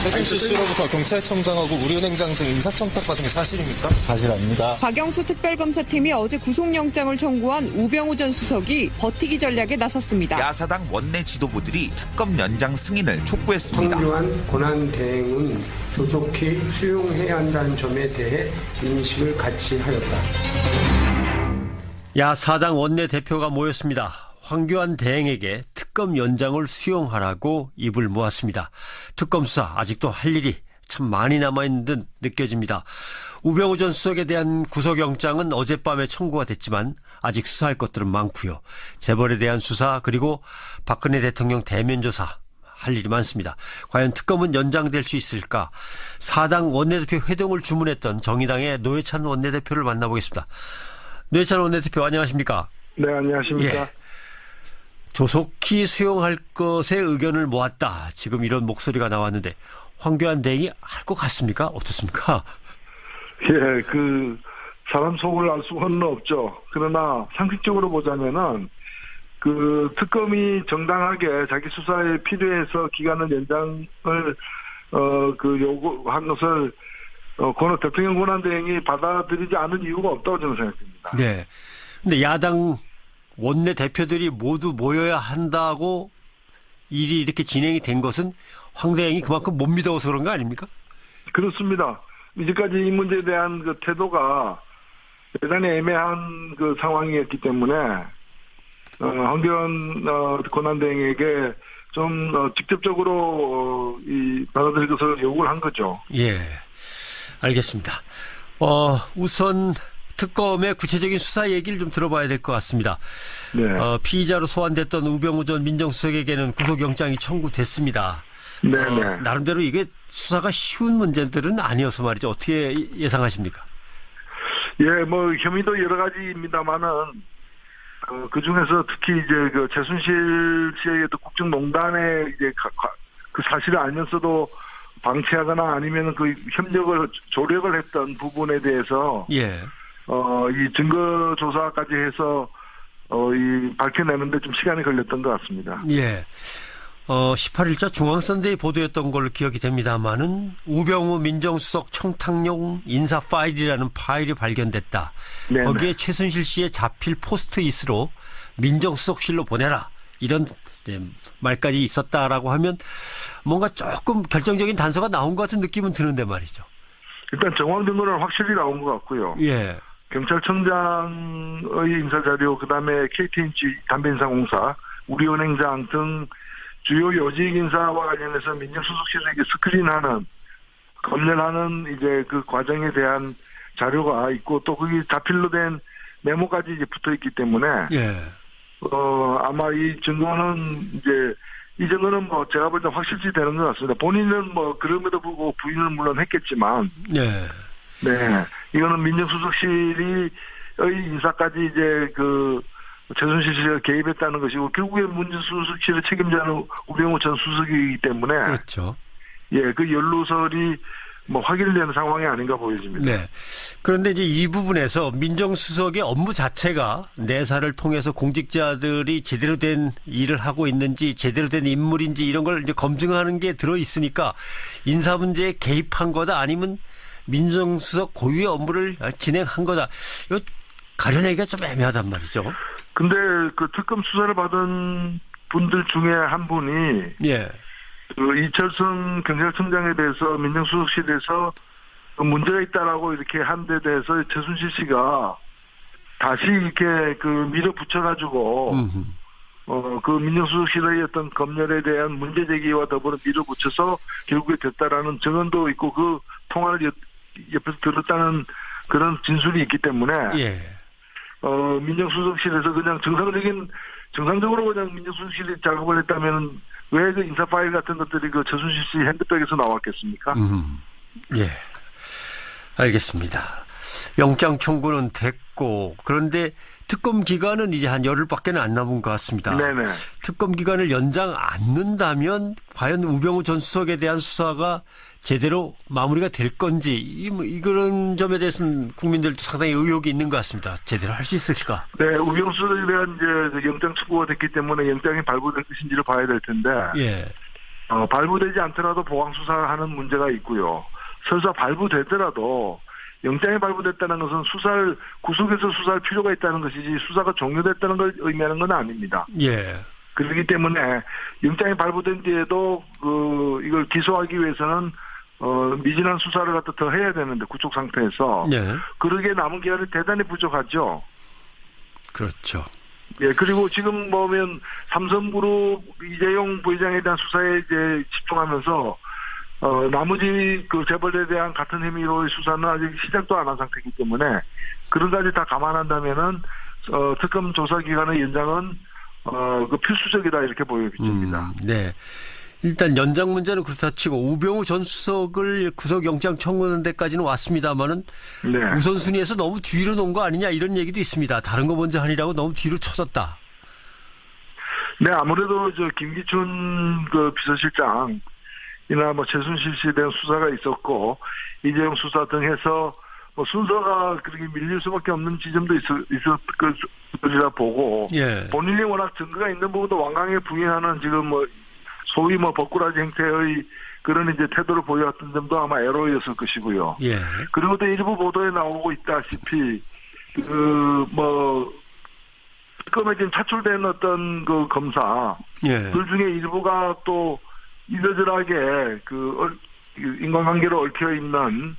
최순실 씨로부터 경찰청장하고 우리은행장 등 인사청탁 받은 게 사실입니까? 사실 아닙니다. 박영수 특별검사팀이 어제 구속영장을 청구한 우병우 전 수석이 버티기 전략에 나섰습니다. 야사당 원내 지도부들이 특검 연장 승인을 촉구했습니다. 정교한 권한 대행은 조속히 수용해야 한다는 점에 대해 인식을 같이 하였다. 야사당 원내대표가 모였습니다. 황교안 대행에게 특검 연장을 수용하라고 입을 모았습니다. 특검 수사 아직도 할 일이 참 많이 남아있는 듯 느껴집니다. 우병우 전 수석에 대한 구속영장은 어젯밤에 청구가 됐지만 아직 수사할 것들은 많고요. 재벌에 대한 수사 그리고 박근혜 대통령 대면 조사 할 일이 많습니다. 과연 특검은 연장될 수 있을까? 사당 원내대표 회동을 주문했던 정의당의 노회찬 원내대표를 만나보겠습니다. 노회찬 원내대표 안녕하십니까? 네, 안녕하십니까? 예. 조속히 수용할 것에 의견을 모았다. 지금 이런 목소리가 나왔는데 황교안 대행이 할 것 같습니까? 어떻습니까? 예, 사람 속을 알 수는 없죠. 그러나 상식적으로 보자면은 특검이 정당하게 자기 수사에 필요해서 기간을 연장을 요구한 것을 대통령 권한 대행이 받아들이지 않은 이유가 없다고 저는 생각합니다. 네. 근데 야당 원내 대표들이 모두 모여야 한다고 일이 이렇게 진행이 된 것은 황 대행이 그만큼 못 믿어서 그런 거 아닙니까? 그렇습니다. 이제까지 이 문제에 대한 태도가 대단히 애매한 상황이었기 때문에 황교안 권한대행에게 좀 직접적으로 받아들일 것을 요구를 한 거죠. 예, 알겠습니다. 우선 특검의 구체적인 수사 얘기를 좀 들어봐야 될 것 같습니다. 네. 피의자로 소환됐던 우병우 전 민정수석에게는 구속영장이 청구됐습니다. 네네. 나름대로 이게 수사가 쉬운 문제들은 아니어서 말이죠. 어떻게 예상하십니까? 예, 혐의도 여러 가지입니다만은 그 중에서 특히 최순실 씨에게도 국정농단에 그 사실을 알면서도 방치하거나 아니면 조력을 했던 부분에 대해서 예. 이 증거 조사까지 해서 밝혀내는데 좀 시간이 걸렸던 것 같습니다. 예. 18일자 중앙선대위 보도였던 걸로 기억이 됩니다만은 우병우 민정수석 청탁용 인사 파일이라는 파일이 발견됐다. 네네. 거기에 최순실 씨의 자필 포스트잇으로 민정수석실로 보내라. 이런 말까지 있었다라고 하면 뭔가 조금 결정적인 단서가 나온 것 같은 느낌은 드는데 말이죠. 일단 정황 증거는 확실히 나온 것 같고요. 예. 경찰청장의 인사자료, 그다음에 KTNG 담배인상공사, 우리은행장 등 주요 요직 인사와 관련해서 민정수석실에게 스크린하는, 검열하는 그 과정에 대한 자료가 있고 또 거기 자필로 된 메모까지 붙어 있기 때문에 예. 아마 이 증거는 이 증거는 제가 볼 때 확실시 되는 것 같습니다. 본인은 그럼에도 불구하고 부인을 물론 했겠지만, 네. 네. 이거는 민정수석실의 인사까지 최순실 씨가 개입했다는 것이고, 결국에 민정수석실의 책임자는 우병우 전 수석이기 때문에. 그렇죠. 예, 연루설이 확인되는 상황이 아닌가 보여집니다. 네. 그런데 이제 이 부분에서 민정수석의 업무 자체가 내사를 통해서 공직자들이 제대로 된 일을 하고 있는지, 제대로 된 인물인지 이런 걸 이제 검증하는 게 들어 있으니까 인사 문제에 개입한 거다 아니면 민정수석 고유의 업무를 진행한 거다. 이거 가려내기가 좀 애매하단 말이죠. 근데 특검 수사를 받은 분들 중에 한 분이 예. 이철성 경찰청장에 대해서 민정수석실에서 문제가 있다라고 이렇게 한 데 대해서 최순실 씨가 다시 이렇게 밀어붙여가지고 민정수석실의 어떤 검열에 대한 문제 제기와 더불어 밀어붙여서 결국에 됐다라는 증언도 있고 그 통화를 옆에서 들었다는 그런 진술이 있기 때문에 예. 민정수석실에서 그냥 정상적으로 그냥 민정수석실이 작업을 했다면 왜 인사 파일 같은 것들이 최순실 씨 핸드백에서 나왔겠습니까? 예. 알겠습니다. 영장 청구는 됐고, 그런데 특검 기간은 이제 한 열흘밖에 안 남은 것 같습니다. 네네. 특검 기간을 연장 않는다면 과연 우병우 전 수석에 대한 수사가 제대로 마무리가 될 건지 그런 점에 대해서는 국민들도 상당히 의혹이 있는 것 같습니다. 제대로 할 수 있을까? 네, 우병우 수석에 대한 영장 청구가 됐기 때문에 영장이 발부될 것인지를 봐야 될 텐데. 예. 발부되지 않더라도 보강 수사하는 문제가 있고요. 설사 발부되더라도 영장이 발부됐다는 것은 구속해서 수사할 필요가 있다는 것이지 수사가 종료됐다는 걸 의미하는 건 아닙니다. 예. 그렇기 때문에 영장이 발부된 뒤에도 이걸 기소하기 위해서는 미진한 수사를 갖다 더 해야 되는데 구속 상태에서 예. 그러기에 남은 기간이 대단히 부족하죠. 그렇죠. 예, 그리고 지금 보면 삼성그룹 이재용 부회장에 대한 수사에 이제 집중하면서 나머지 그 재벌에 대한 같은 혐의로의 수사는 아직 시작도 안 한 상태이기 때문에 그런 가지 다 감안한다면은 특검 조사 기간의 연장은 그 필수적이다 이렇게 보여집니다. 네. 일단 연장 문제는 그렇다 치고 우병우 전 수석을 구속영장 청구하는 데까지는 왔습니다만은 네. 우선순위에서 너무 뒤로 놓은 거 아니냐 이런 얘기도 있습니다. 다른 거 먼저 하니라고 너무 뒤로 쳐졌다. 네, 아무래도 김기춘 그 비서실장이나 최순실 씨에 대한 수사가 있었고 이재용 수사 등 해서 순서가 그렇게 밀릴 수밖에 없는 지점도 있었으리라 보고 예. 본인이 워낙 증거가 있는 부분도 완강하게 부인하는 지금 소위 버꾸라지 행태의 그런 이제 태도를 보여왔던 점도 아마 애로였을 것이고요. 예. 그리고 또 일부 보도에 나오고 있다시피 특검에 지금 차출된 어떤 그 검사 예. 그 중에 일부가 또 이러저러하게 인간관계로 얽혀 있는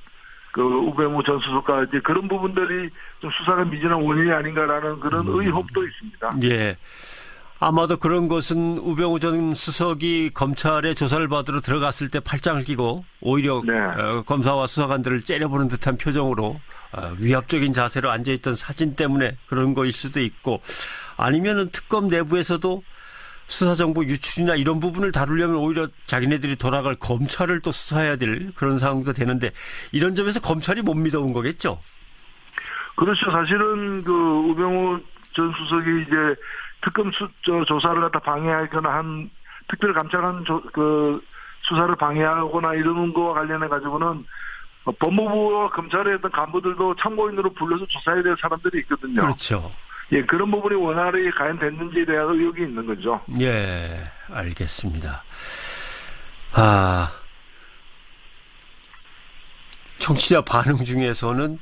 우병우 전 수석과 이제 그런 부분들이 좀 수사가 미진한 원인이 아닌가라는 그런 의혹도 있습니다. 예. 아마도 그런 것은 우병우 전 수석이 검찰의 조사를 받으러 들어갔을 때 팔짱을 끼고 오히려 네. 검사와 수사관들을 째려보는 듯한 표정으로 위압적인 자세로 앉아있던 사진 때문에 그런 거일 수도 있고 아니면은 특검 내부에서도 수사정보 유출이나 이런 부분을 다루려면 오히려 자기네들이 돌아갈 검찰을 또 수사해야 될 그런 상황도 되는데 이런 점에서 검찰이 못 믿어온 거겠죠? 그렇죠. 사실은 우병우 전 수석이 이제 특검 조사를 갖다 방해하거나 한 특별감찰관 수사를 방해하거나 이러는 거와 관련해 가지고는 법무부와 검찰의 어떤 간부들도 참고인으로 불러서 조사해야 될 사람들이 있거든요. 그렇죠. 예, 그런 부분이 원활히 과연 됐는지에 대한 의혹이 있는 거죠. 예, 알겠습니다. 청취자 반응 중에서는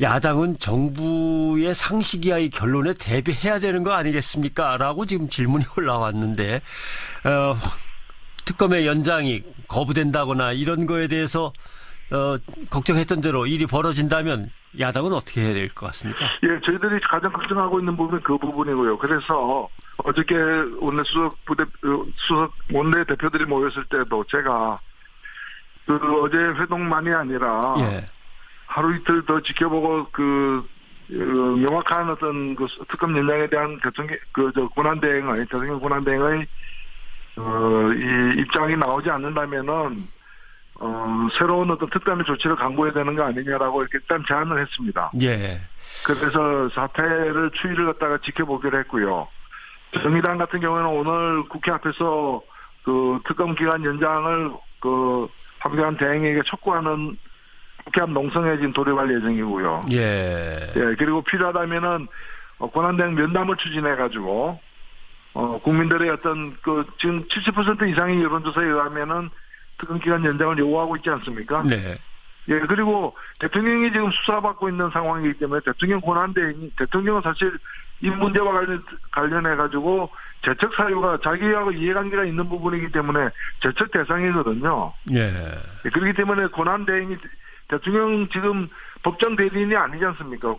야당은 정부의 상식 이하의 결론에 대비해야 되는 거 아니겠습니까? 라고 지금 질문이 올라왔는데 특검의 연장이 거부된다거나 이런 거에 대해서 걱정했던 대로 일이 벌어진다면 야당은 어떻게 해야 될 것 같습니까? 예, 저희들이 가장 걱정하고 있는 부분은 그 부분이고요. 그래서 어저께 원내 대표들이 모였을 때도 제가 어제 회동만이 아니라 예. 하루 이틀 더 지켜보고 명확한 어떤 특검 연장에 대한 대통령 권한 대행의 이 입장이 나오지 않는다면은 새로운 어떤 특단의 조치를 강구해야 되는 거 아니냐라고 이렇게 일단 제안을 했습니다. 예. 그래서 사태를 추이를 갖다가 지켜보기로 했고요. 정의당 같은 경우에는 오늘 국회 앞에서 특검 기간 연장을 황교안 대행에게 촉구하는 국회 앞 농성에 지금 돌입할 예정이고요. 예. 예, 그리고 필요하다면은 권한대행 면담을 추진해가지고 국민들의 어떤 지금 70% 이상의 여론조사에 의하면은 특검 기간 연장을 요구하고 있지 않습니까? 네. 예, 그리고 대통령이 지금 수사받고 있는 상황이기 때문에 대통령 권한대행이 대통령은 사실 이 문제와 관련해가지고 재척 사유가 자기하고 이해관계가 있는 부분이기 때문에 재척 대상이거든요. 예. 예, 그렇기 때문에 권한대행이 대통령 지금 법정 대리인이 아니지 않습니까?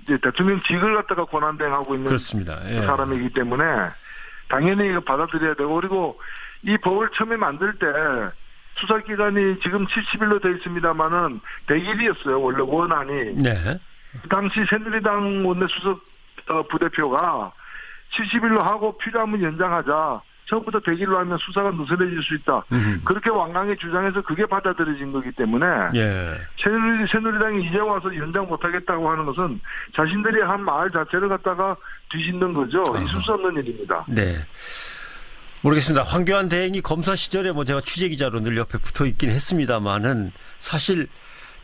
이제 대통령직을 갖다가 권한대행하고 있는 그렇습니다. 예. 사람이기 때문에 당연히 이거 받아들여야 되고 그리고 이 법을 처음에 만들 때 수사기간이 지금 70일로 되어 있습니다만은 100일이었어요. 원래 원안이. 네. 당시 새누리당 원내수석 부대표가 70일로 하고 필요하면 연장하자. 처음부터 100일로 하면 수사가 느슨해질 수 있다. 그렇게 완강히 주장해서 그게 받아들여진 거기 때문에 예. 새누리당이 이제 와서 연장 못하겠다고 하는 것은 자신들이 한 말 자체를 갖다가 뒤집는 거죠. 있을 수 없는 일입니다. 네. 모르겠습니다. 황교안 대행이 검사 시절에 제가 취재기자로 늘 옆에 붙어 있긴 했습니다만은 사실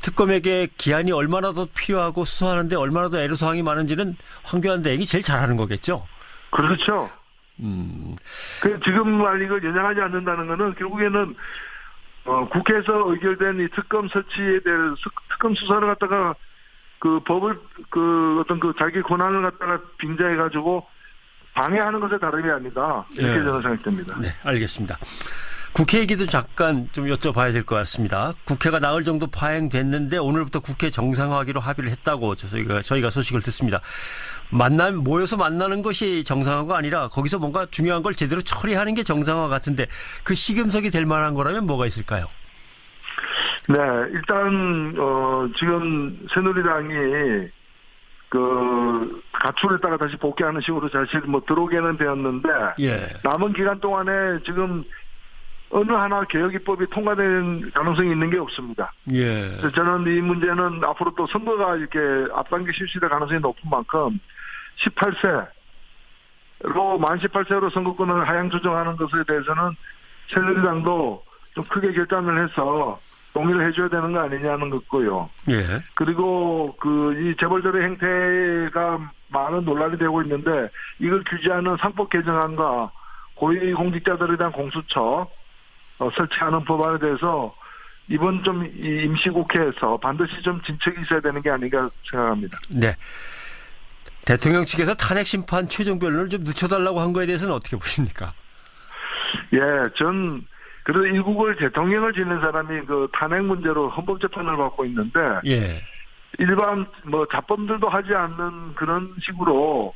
특검에게 기한이 얼마나 더 필요하고 수사하는데 얼마나 더 애로사항이 많은지는 황교안 대행이 제일 잘하는 거겠죠. 그렇죠. 그 지금 이걸 연장하지 않는다는 거는 결국에는 국회에서 의결된 이 특검 설치에 대해 특검 수사를 갖다가 그 법을 어떤 자기 권한을 갖다가 빙자해 가지고 방해하는 것에 다름이 아니다. 이렇게 네. 저는 생각됩니다. 네, 알겠습니다. 국회 얘기도 잠깐 좀 여쭤봐야 될 것 같습니다. 국회가 나흘 정도 파행됐는데 오늘부터 국회 정상화하기로 합의를 했다고 저희가 소식을 듣습니다. 모여서 만나는 것이 정상화가 아니라 거기서 뭔가 중요한 걸 제대로 처리하는 게 정상화 같은데 그 시금석이 될 만한 거라면 뭐가 있을까요? 네, 일단 지금 새누리당이 가출했다가 다시 복귀하는 식으로 사실 들어오게는 되었는데 예. 남은 기간 동안에 지금 어느 하나 개혁 입법이 통과될 가능성이 있는 게 없습니다. 예. 그래서 저는 이 문제는 앞으로 또 선거가 이렇게 앞당겨 실시될 가능성이 높은 만큼 18세로 만 18세로 선거권을 하향 조정하는 것에 대해서는 새누리당도 좀 크게 결단을 해서 동의를 해줘야 되는 거 아니냐는 거고요. 예. 그리고 이 재벌들의 행태가 많은 논란이 되고 있는데 이걸 규제하는 상법 개정안과 고위공직자들에 대한 공수처 설치하는 법안에 대해서 이번 이 임시국회에서 반드시 좀 진척이 있어야 되는 게 아닌가 생각합니다. 네. 대통령 측에서 탄핵 심판 최종 변론을 좀 늦춰달라고 한 거에 대해서는 어떻게 보십니까? 예, 그래도 일국을 대통령을 지낸 사람이 탄핵 문제로 헌법재판을 받고 있는데 예. 일반 자범들도 하지 않는 그런 식으로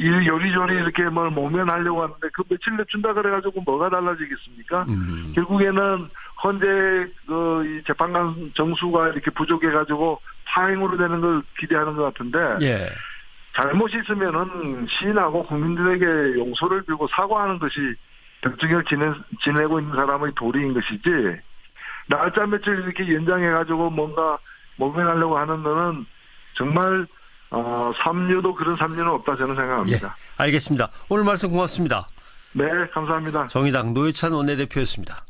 요리조리 이렇게 모면하려고 하는데 그 며칠 내준다 그래가지고 뭐가 달라지겠습니까? 결국에는 현재 이 재판관 정수가 이렇게 부족해가지고 파행으로 되는 걸 기대하는 것 같은데 예. 잘못이 있으면은 시인하고 국민들에게 용서를 빌고 사과하는 것이 대통령을 지내고 있는 사람의 도리인 것이지 날짜 며칠 이렇게 연장해가지고 뭔가 모면하려고 하는 거는 정말 삼류도 그런 삼류는 없다 저는 생각합니다. 예, 알겠습니다. 오늘 말씀 고맙습니다. 네, 감사합니다. 정의당 노회찬 원내대표였습니다.